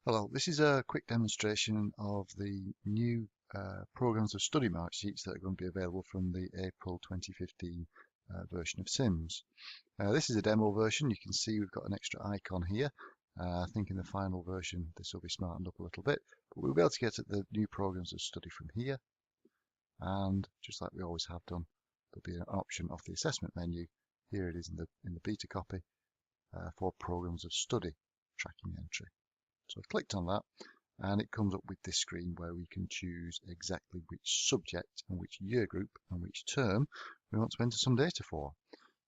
Hello, this is a quick demonstration of the new programs of study mark sheets that are going to be available from the April 2015 version of Sims. This is a demo version. You can see we've got an extra icon here. I think in the final version this will be smartened up a little bit, but we'll be able to get at the new programs of study from here. And just like we always have done, there'll be an option of the assessment menu. Here it is in the beta copy for programs of study tracking entry. So I've clicked on that and it comes up with this screen where we can choose exactly which subject and which year group and which term we want to enter some data for.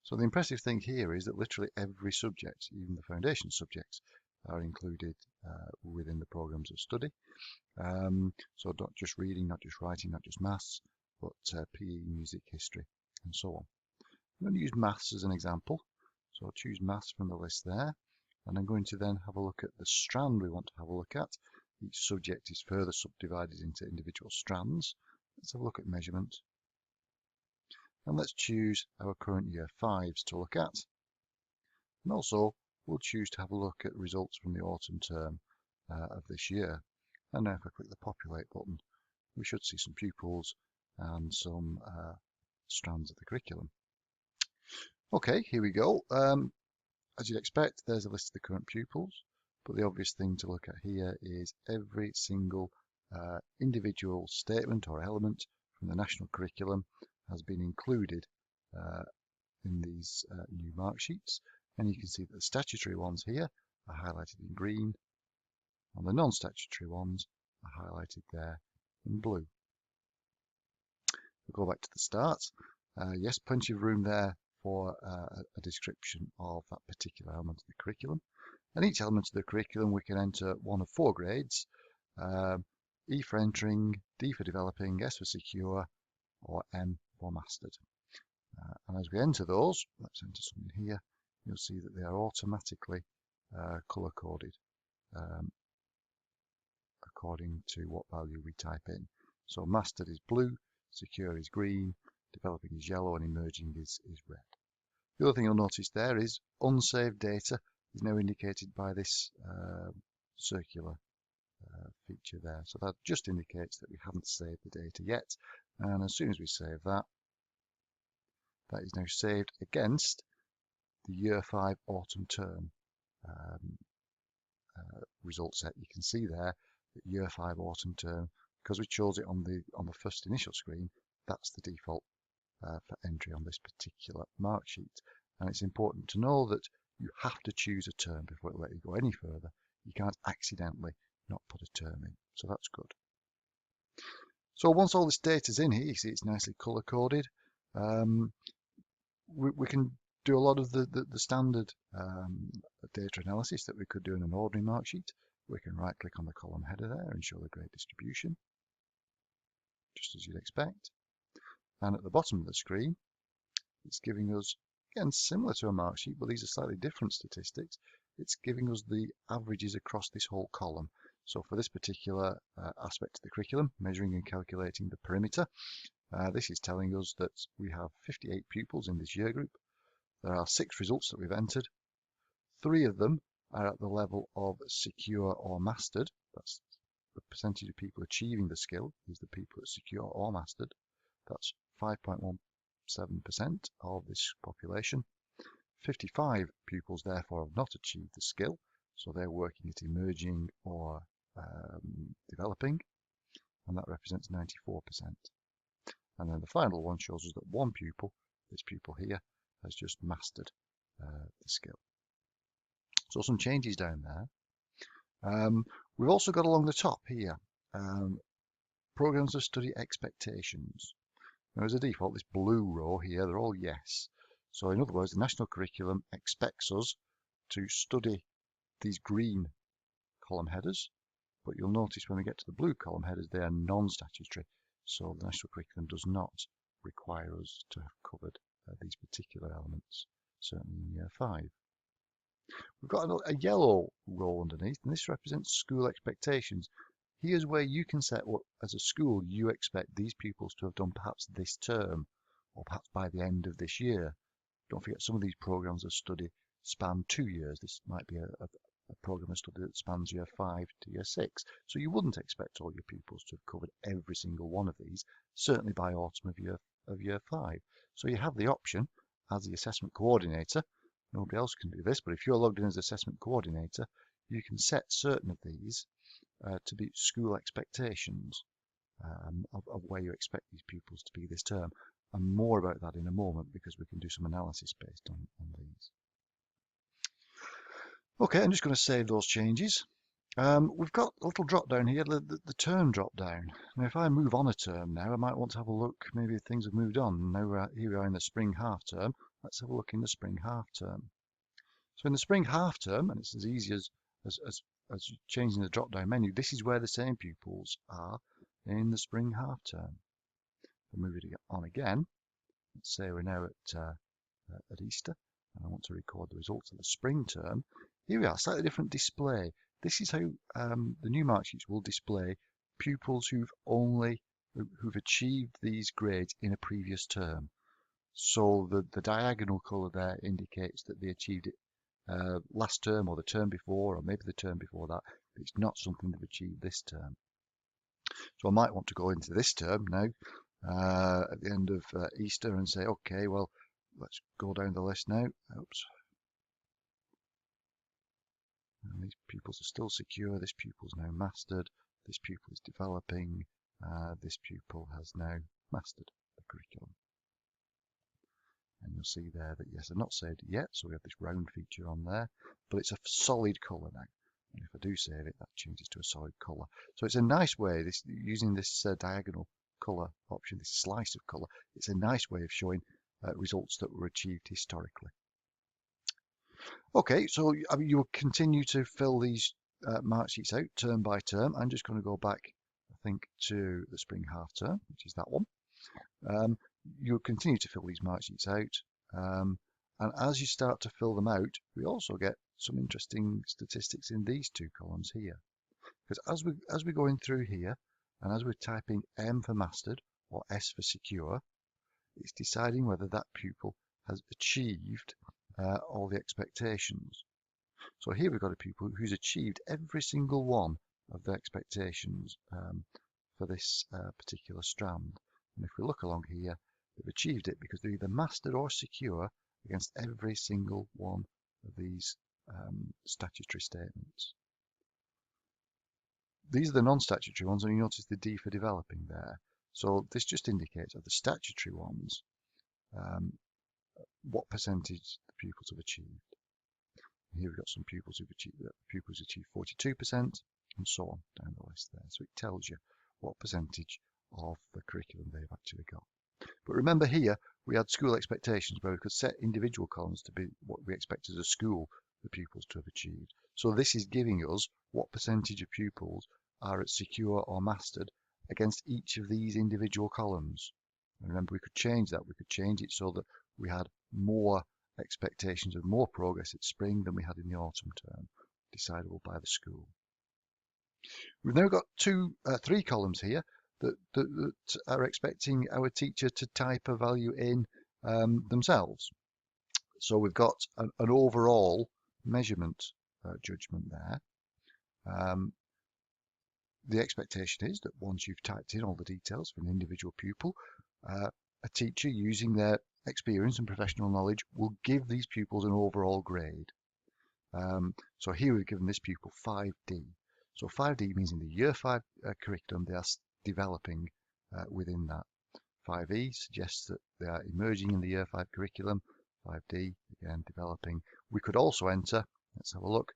So the impressive thing here is that literally every subject, even the foundation subjects, are included within the programs of study. So not just reading, not just writing, not just maths, but PE, music, history, and so on. I'm going to use maths as an example. So I'll choose maths from the list there. And I'm going to then have a look at the strand we want to have a look at. Each subject is further subdivided into individual strands. Let's have a look at measurement. And let's choose our current year 5s to look at. And also, we'll choose to have a look at results from the autumn term of this year. And now if I click the populate button, we should see some pupils and some strands of the curriculum. Okay, here we go. As you'd expect, there's a list of the current pupils, but the obvious thing to look at here is every single individual statement or element from the national curriculum has been included in these new mark sheets. And you can see that the statutory ones here are highlighted in green, and the non-statutory ones are highlighted there in blue. We'll go back to the start. Yes, plenty of room there for a description of that particular element of the curriculum. And each element of the curriculum we can enter one of 4 grades. E for entering, D for developing, S for secure, or M for mastered. And as we enter those, let's enter something here, you'll see that they are automatically color-coded according to what value we type in. So mastered is blue, secure is green, developing is yellow, and emerging is red. The other thing you'll notice there is unsaved data is now indicated by this circular feature there. So that just indicates that we haven't saved the data yet. And as soon as we save that, that is now saved against the year 5 autumn term result set. You can see there that year 5 autumn term, because we chose it on the first initial screen, that's the default for entry on this particular mark sheet. And it's important to know that you have to choose a term before it will let you go any further. You can't accidentally not put a term in, so that's good. So once all this data is in here, you see it's nicely color coded. We can do a lot of the standard data analysis that we could do in an ordinary mark sheet. We can right click on the column header there and show the grade distribution, just as you'd expect. And at the bottom of the screen, it's giving us, again, similar to a mark sheet, but these are slightly different statistics. It's giving us the averages across this whole column. So for this particular aspect of the curriculum, measuring and calculating the perimeter, this is telling us that we have 58 pupils in this year group. There are 6 results that we've entered. 3 of them are at the level of secure or mastered. That's the percentage of people achieving the skill is the people that secure or mastered. That's 5.17% of this population. 55 pupils therefore have not achieved the skill, so they're working at emerging or developing, and that represents 94%. And then the final one shows us that 1 pupil, this pupil here, has just mastered the skill. So some changes down there. We've also got along the top here, programs of study expectations. Now, as a default, this blue row here, they're all yes. So in other words, the national curriculum expects us to study these green column headers, but you'll notice when we get to the blue column headers, they are non-statutory. So the national curriculum does not require us to have covered these particular elements, certainly in year 5. We've got a yellow row underneath, and this represents school expectations. Here's where you can set what, as a school, you expect these pupils to have done perhaps this term, or perhaps by the end of this year. Don't forget, some of these programs of study span 2 years. This might be a program of study that spans year 5 to year 6. So you wouldn't expect all your pupils to have covered every single one of these, certainly by autumn of year 5. So you have the option as the assessment coordinator. Nobody else can do this, but if you're logged in as assessment coordinator, you can set certain of these to be school expectations of where you expect these pupils to be this term. And more about that in a moment, because we can do some analysis based on these. Okay, I'm just going to save those changes. We've got a little drop down here, the term drop down. Now, if I move on a term now, I might want to have a look. Maybe things have moved on. Now here we are in the spring half term. Let's have a look in the spring half term. So in the spring half term, and it's as easy as changing the drop down menu, this is where the same pupils are in the spring half term. I'll move it on again. Let's say we're now at Easter, and I want to record the results of the spring term. Here we are, slightly different display. This is how the new mark sheets will display pupils who've achieved these grades in a previous term. So the diagonal colour there indicates that they achieved it last term or the term before, or maybe the term before that. But it's not something they've achieved this term. So I might want to go into this term now at the end of Easter and say, okay, well, let's go down the list now. Oops. And these pupils are still secure. This pupil is now mastered. This pupil is developing. This pupil has now mastered the curriculum. And you'll see there that, yes, I've not saved it yet, so we have this round feature on there, but it's a solid colour now. And if I do save it, that changes to a solid colour. So it's a nice way, using this diagonal colour option, this slice of colour, it's a nice way of showing results that were achieved historically. Okay, so you will continue to fill these mark sheets out term by term. I'm just going to go back, I think, to the spring half term, which is that one. You'll continue to fill these mark sheets out, and as you start to fill them out, we also get some interesting statistics in these two columns here. Because as we're going through here, and as we're typing M for mastered or S for secure, it's deciding whether that pupil has achieved all the expectations. So here we've got a pupil who's achieved every single one of the expectations for this particular strand. And if we look along here, they've achieved it because they're either mastered or secure against every single one of these statutory statements. These are the non-statutory ones, and you notice the D for developing there. So this just indicates of the statutory ones what percentage the pupils have achieved. And here we've got some pupils who've achieved 42%, and so on down the list there. So it tells you what percentage of the curriculum they've actually got. But remember here, we had school expectations where we could set individual columns to be what we expect as a school the pupils to have achieved. So this is giving us what percentage of pupils are at secure or mastered against each of these individual columns. And remember, we could change that. We could change it so that we had more expectations of more progress at spring than we had in the autumn term, decidable by the school. We've now got three columns here that are expecting our teacher to type a value in themselves. So we've got an overall measurement judgment there. The expectation is that once you've typed in all the details for an individual pupil, a teacher using their experience and professional knowledge will give these pupils an overall grade. So here we've given this pupil 5D. So 5D means in the year 5 curriculum they are developing within that. 5E suggests that they are emerging in the year 5 curriculum. 5D, again, developing. We could also enter, let's have a look,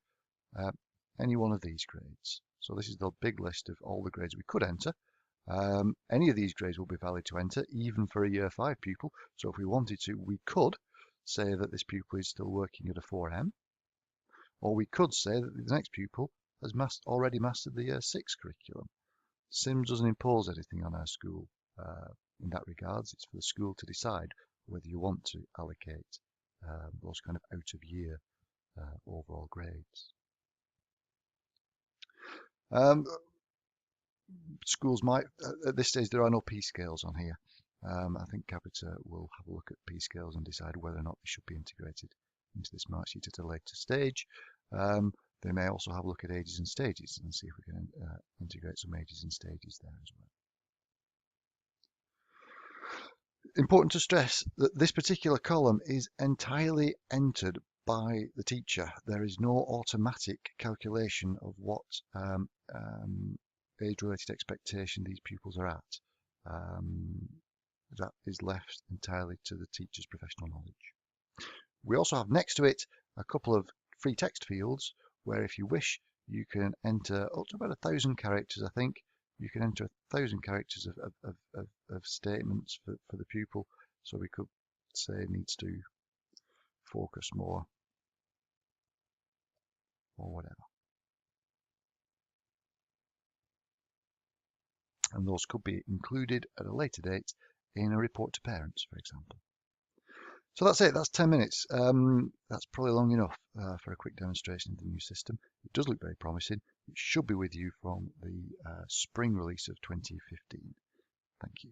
any one of these grades. So this is the big list of all the grades we could enter. Any of these grades will be valid to enter, even for a year 5 pupil. So if we wanted to, we could say that this pupil is still working at a 4M, or we could say that the next pupil has already mastered the year 6 curriculum. SIMS doesn't impose anything on our school in that regards. It's for the school to decide whether you want to allocate those kind of out-of-year overall grades. Schools might, at this stage, there are no P scales on here. I think Capita will have a look at P scales and decide whether or not they should be integrated into this mark sheet at a later stage. They may also have a look at ages and stages and see if we can integrate some ages and stages there as well. Important to stress that this particular column is entirely entered by the teacher. There is no automatic calculation of what age-related expectation these pupils are at. That is left entirely to the teacher's professional knowledge. We also have next to it a couple of free text fields where, if you wish, you can enter up to about 1,000 characters, I think. You can enter 1,000 characters of statements for the pupil. So we could say needs to focus more or whatever. And those could be included at a later date in a report to parents, for example. So that's it, that's 10 minutes. That's probably long enough for a quick demonstration of the new system. It does look very promising. It should be with you from the spring release of 2015. Thank you.